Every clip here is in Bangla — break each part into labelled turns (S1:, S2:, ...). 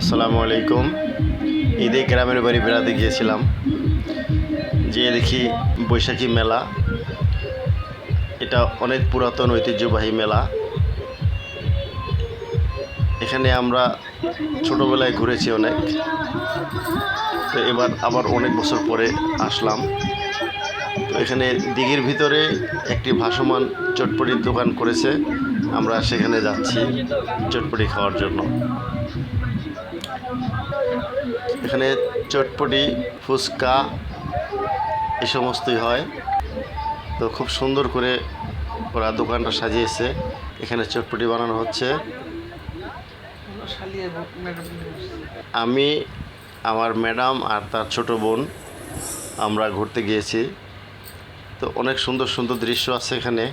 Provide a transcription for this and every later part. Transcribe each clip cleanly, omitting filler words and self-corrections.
S1: আসসালামু আলাইকুম। ঈদে গ্রামের বাড়ি বেড়াতে গিয়েছিলাম, যে দেখি বৈশাখী মেলা। এটা অনেক পুরাতন ঐতিহ্যবাহী মেলা। এখানে আমরা ছোটোবেলায় ঘুরেছি অনেক, তো এবার আবার অনেক বছর পরে আসলাম। তো এখানে দিঘির ভিতরে একটি ভাসমান চটপটির দোকান করেছে, আমরা সেখানে যাচ্ছি চটপটি খাওয়ার জন্য। এখানে চটপটি, ফুচকা এই সমস্তই হয়। তো খুব সুন্দর করে ওরা দোকানটা সাজিয়েছে। এখানে চটপটি বানানো হচ্ছে। আমি, আমার ম্যাডাম আর তার ছোট বোন আমরা ঘুরতে গিয়েছি। তো অনেক সুন্দর সুন্দর দৃশ্য আছে এখানে।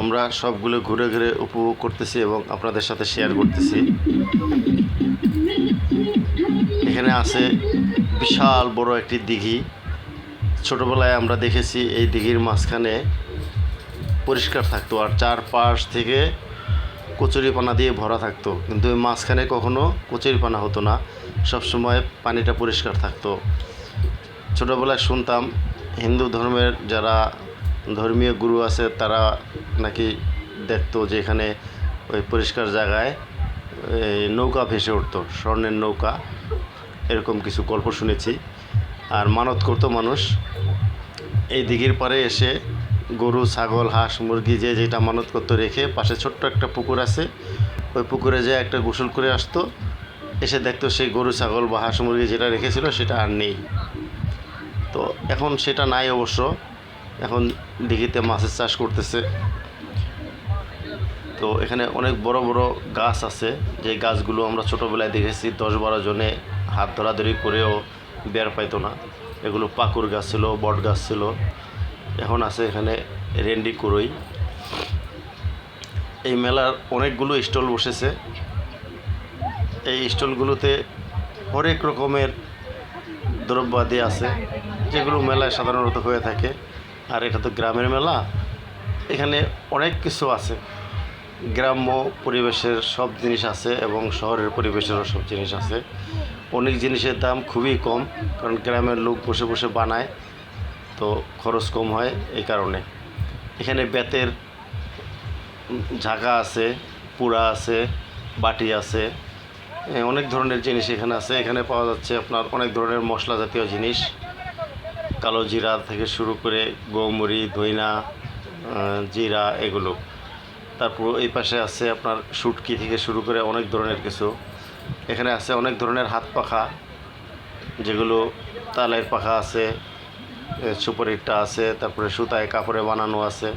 S1: আমরা সবগুলো ঘুরে ঘুরে উপভোগ করতেছি এবং আপনাদের সাথে শেয়ার করতেছি। এখানে আছে বিশাল বড় একটি দিঘি। ছোটোবেলায় আমরা দেখেছি এই দিঘির মাঝখানে পরিষ্কার থাকতো, আর চারপাশ থেকে কচুরিপানা দিয়ে ভরা থাকতো, কিন্তু ওই মাঝখানে কখনো কচুরিপানা হতো না, সবসময় পানিটা পরিষ্কার থাকতো। ছোটোবেলায় শুনতাম হিন্দু ধর্মের যারা ধর্মীয় গুরু আছে তারা নাকি দেখতো যে এখানে ওই পরিষ্কার জায়গায় নৌকা ভেসে উঠতো, স্বর্ণের নৌকা, এরকম কিছু গল্প শুনেছি। আর মানত করতো মানুষ এই দিঘির পাড়ে এসে গরু, ছাগল, হাঁস, মুরগি যে যেটা মানত করতো রেখে পাশে ছোট্ট একটা পুকুর আছে, ওই পুকুরে যেয়ে একটা গোসল করে আসতো, এসে দেখতো সেই গরু, ছাগল বা হাঁস, মুরগি যেটা রেখেছিল সেটা আর নেই। তো এখন সেটা নাই অবশ্য, এখন দিঘিতে মাছের চাষ করতেছে। তো এখানে অনেক বড় বড় গাছ আছে, যে গাছগুলো আমরা ছোটোবেলায় দেখেছি 10-12 জনে হাত ধরাধরি করেও বের পাইতো না। এগুলো পাকুর গাছ ছিল, বট গাছ ছিল। এখন আছে এখানে রেন্ডি কুরই। এই মেলার অনেকগুলো স্টল বসেছে। এই স্টলগুলোতে হরেক রকমের দ্রব্যাদি আছে, যেগুলো মেলায় সাধারণত হয়ে থাকে। আর এটা তো গ্রামের মেলা, এখানে অনেক কিছু আছে। গ্রাম্য পরিবেশের সব জিনিস আছে এবং শহরের পরিবেশেরও সব জিনিস আছে। অনেক জিনিসের দাম খুবই কম, কারণ গ্রামের লোক বসে বসে বানায়, তো খরচ কম হয় এই কারণে। এখানে বেতের ঝাঁকা আছে, পুরা আছে, বাটি আছে, অনেক ধরনের জিনিস এখানে আছে। এখানে পাওয়া যাচ্ছে আপনার অনেক ধরনের মশলা জাতীয় জিনিস, কালো জিরা থেকে শুরু করে গোমরি, ধইনা, জিরা, এগুলো। তারপর এই পাশে আছে আপনার শুটকি থেকে শুরু করে অনেক ধরনের কিছু। এখানে আছে অনেক ধরনের হাত পাখা, যেগুলো তালের পাখা আছে, সুপারিটা আছে, তারপরে সুতায় কাপড়ে বানানো আছে।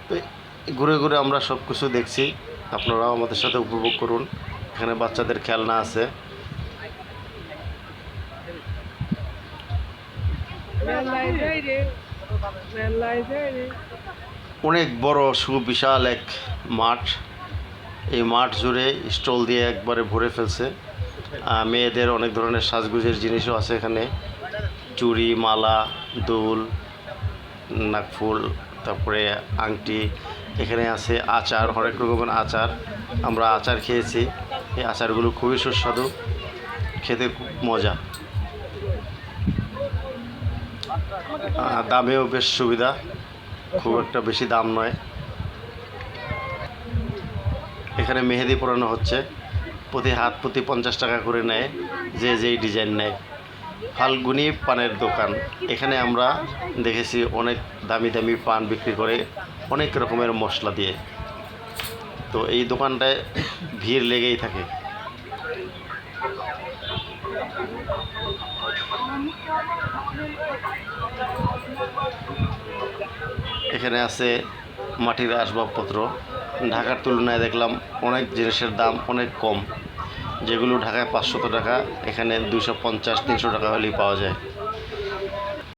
S1: তো ঘুরে ঘুরে আমরা সব কিছু দেখছি, আপনারাও আমাদের সাথে উপভোগ করুন। এখানে বাচ্চাদের খেলনা আছে। অনেক বড় সুবিশাল এক মাঠ। এই মাঠ জুড়ে স্টল দিয়ে একবারে ভরে ফেলছে। মেয়েদের অনেক ধরনের সাজগোজের জিনিসও আছে এখানে, চুড়ি, মালা, দুল, নাকফুল, তারপরে আংটি। এখানে আছে আচার, হরেক রকমের আচার। আমরা আচার খেয়েছি, এই আচারগুলো খুবই সুস্বাদু, খেতে খুব মজা, দামেও বেশ সুবিধা, খুব একটা বেশি দাম নয়। এখানে মেহেদি পরানো হচ্ছে, প্রতি হাত প্রতি 50 টাকা করে নেয়, যে যেই ডিজাইন নেয়। ফাল্গুনি পানের দোকান, এখানে আমরা দেখেছি অনেক দামি দামি পান বিক্রি করে, অনেক রকমের মশলা দিয়ে। তো এই দোকানটায় ভিড় লেগেই থাকে। এখানে আছে মাটির আসবাবপত্র। ঢাকার তুলনায় দেখলাম অনেক জিনিসের দাম অনেক কম, যেগুলো ঢাকায় 500 টাকা, এখানে 250-300 টাকা হলেই পাওয়া যায়।